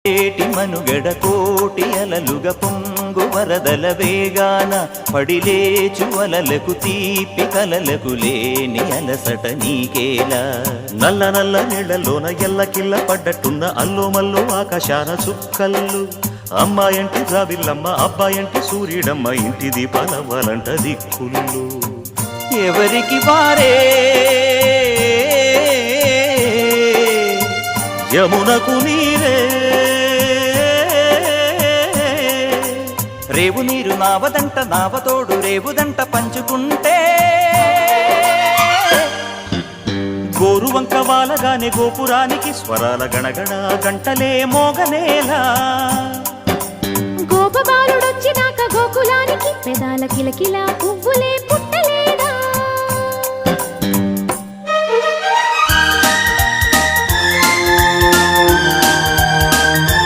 ఏటి మనుగడ కోటి అలలుగా పొంగు వరదల వేగాన పడిలేచు అలలకు తీపి కలలకు లేని అలసట నీకేలా నల్ల నల్ల నీళ్లలోన ఎల్లకిల్ల పడ్డట్టున్న అల్లో మల్లో ఆకాశాన చుక్కల్లు అమ్మాయంటి రావిల్లమ్మ అబ్బాయంటి సూర్యుడమ్మ ఇంటి దీపాలవ్వాలంట దిక్కులు ఎవరికి వారే యమునకు నీరే రేవు నీరు నావదంట నావతోడు రేవుదంట పంచుకుంటే గోరువంక వాలగానే గోపురానికి స్వరాల గణగణ గంటలే మోగనేలా గోపబాలుడొచ్చినాక గోకులానికి పెదాల కిలకిల పువ్వులే